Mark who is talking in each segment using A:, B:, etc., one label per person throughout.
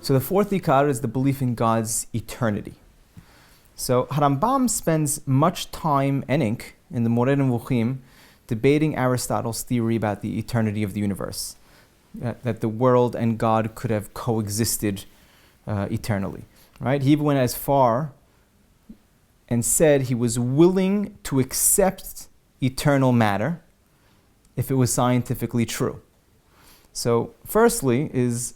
A: So the fourth ikar is the belief in God's eternity. So HaRambam spends much time and ink in the Moreh Nevuchim debating Aristotle's theory about the eternity of the universe, that the world and God could have coexisted eternally. Right? He even went as far and said he was willing to accept eternal matter if it was scientifically true. So firstly is,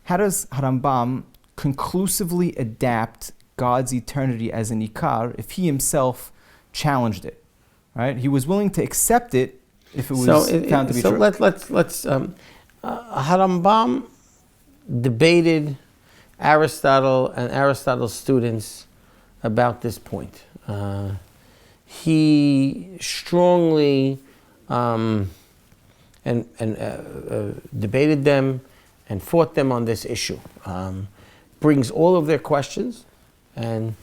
A: how does HaRambam conclusively adapt God's eternity as an ikar if he himself challenged it? Right? He was willing to accept it if it was found to be true.
B: So HaRambam debated Aristotle and Aristotle's students about this point. He strongly debated them and fought them on this issue. Brings all of their questions and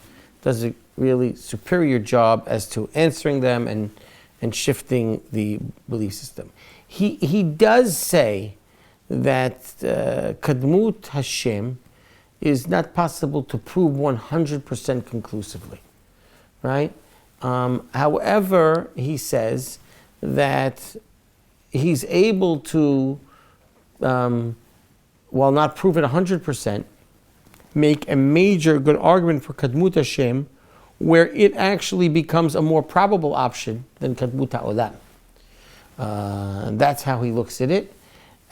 B: does a really superior job as to answering them and shifting the belief system. He does say that Kadmut Hashem is not possible to prove 100% conclusively, right? However, he says that he's able to, while not prove it 100%, make a major good argument for Kadmut Hashem, where it actually becomes a more probable option than Kadmut HaOlam. And that's how he looks at it.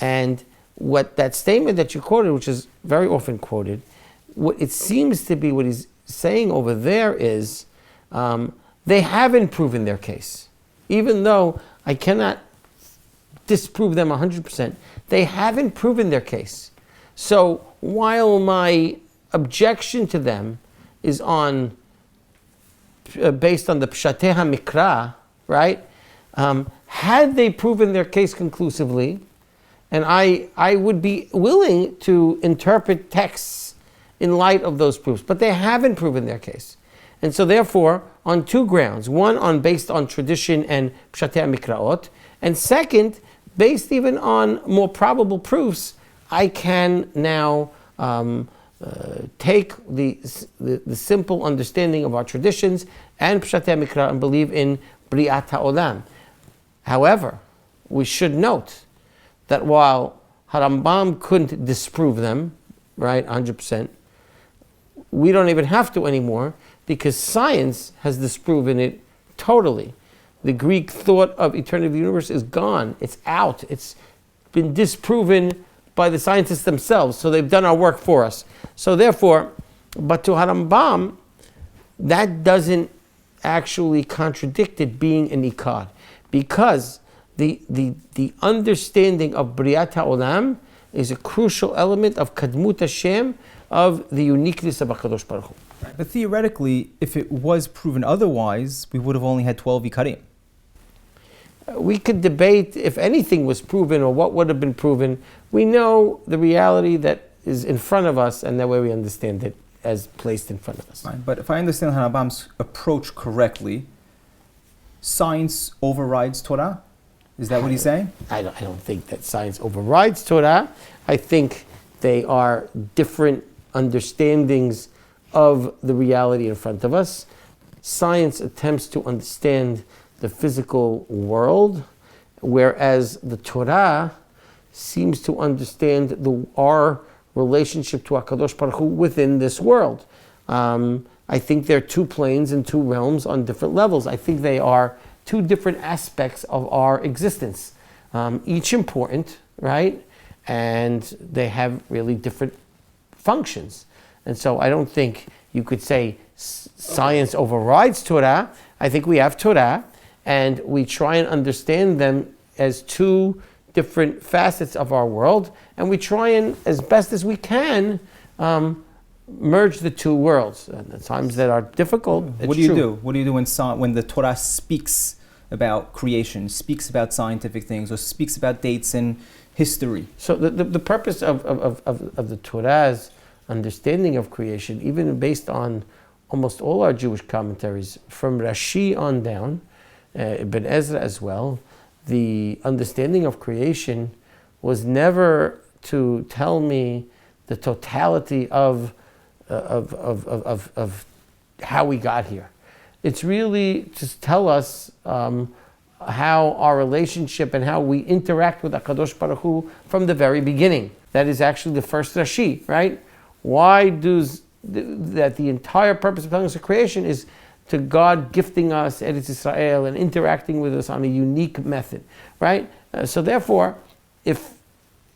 B: And what that statement that you quoted, which is very often quoted, what it seems to be what he's saying over there is they haven't proven their case. Even though I cannot disprove them 100%, they haven't proven their case. So while my objection to them is on based on the Pshatei HaMikra, right? Had they proven their case conclusively, and I would be willing to interpret texts in light of those proofs, but they haven't proven their case. And so therefore, on two grounds, one based on tradition and Pshatei HaMikraot, and second, based even on more probable proofs, I can now take the simple understanding of our traditions and Pshatei HaMikra and believe in Bri'at HaOlam. However, we should note that while HaRambam couldn't disprove them, right, 100%, we don't even have to anymore because science has disproven it totally. The Greek thought of eternity of the universe is gone. It's out. It's been disproven by the scientists themselves. So they've done our work for us. So therefore, but to HaRambam, that doesn't actually contradict it being an ikar. Because the understanding of Briat HaOlam is a crucial element of Kadmut Hashem, of the uniqueness of HaKadosh Baruch Hu.
A: But theoretically, if it was proven otherwise, we would have only had 12 ikarim.
B: We could debate if anything was proven or what would have been proven. We know the reality that is in front of us, and that way we understand it as placed in front of us.
A: Fine. But if I understand HaRambam's approach correctly, science overrides Torah? Is that what he's saying?
B: I don't think that science overrides Torah. I think they are different understandings of the reality in front of us. Science attempts to understand the physical world, whereas the Torah seems to understand our relationship to HaKadosh Baruch Hu within this world. I think they're two planes and two realms on different levels. I think they are two different aspects of our existence, each important, right? And they have really different functions. And so I don't think you could say science overrides Torah. I think we have Torah, and we try and understand them as two different facets of our world, and we try and, as best as we can, merge the two worlds. And at times that are difficult.
A: What do you do? What do you do when the Torah speaks about creation, speaks about scientific things, or speaks about dates and history?
B: So the purpose of the Torah's understanding of creation, even based on almost all our Jewish commentaries, from Rashi on down, Ibn Ezra as well, the understanding of creation was never to tell me the totality of how we got here. It's really to tell us how our relationship and how we interact with HaKadosh Baruch Hu from the very beginning. That is actually the first Rashi, right? Why does that the entire purpose of telling us of creation is to God gifting us Eretz Israel and interacting with us on a unique method, right? So therefore, if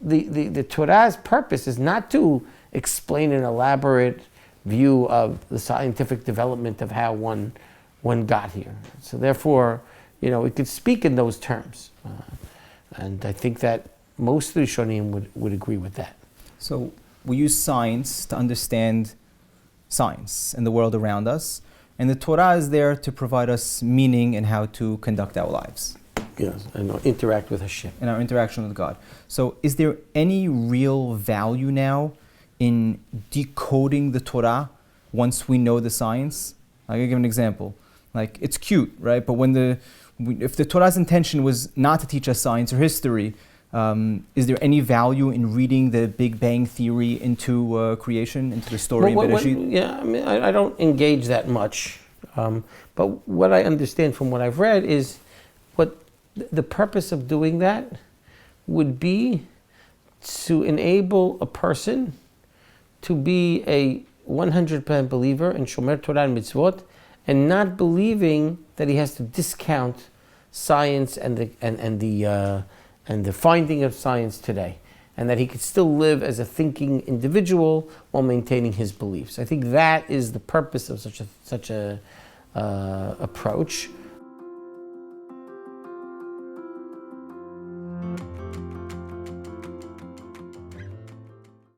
B: the Torah's purpose is not to explain an elaborate view of the scientific development of how one got here. So therefore, it could speak in those terms. And I think that most of the Rishonim would agree with that.
A: So we use science to understand science and the world around us, and the Torah is there to provide us meaning in how to conduct our lives.
B: Yes, and interact with Hashem.
A: In our interaction with God. So is there any real value now in decoding the Torah once we know the science? I'll give an example. Like, it's cute, right? But if the Torah's intention was not to teach us science or history, is there any value in reading the Big Bang Theory into creation, into the story in Bereshit?
B: I don't engage that much. But what I understand from what I've read is what the purpose of doing that would be to enable a person to be a 100% believer in Shomer Torah and Mitzvot, and not believing that he has to discount science and the finding of science today, and that he could still live as a thinking individual while maintaining his beliefs. I think that is the purpose of such a approach.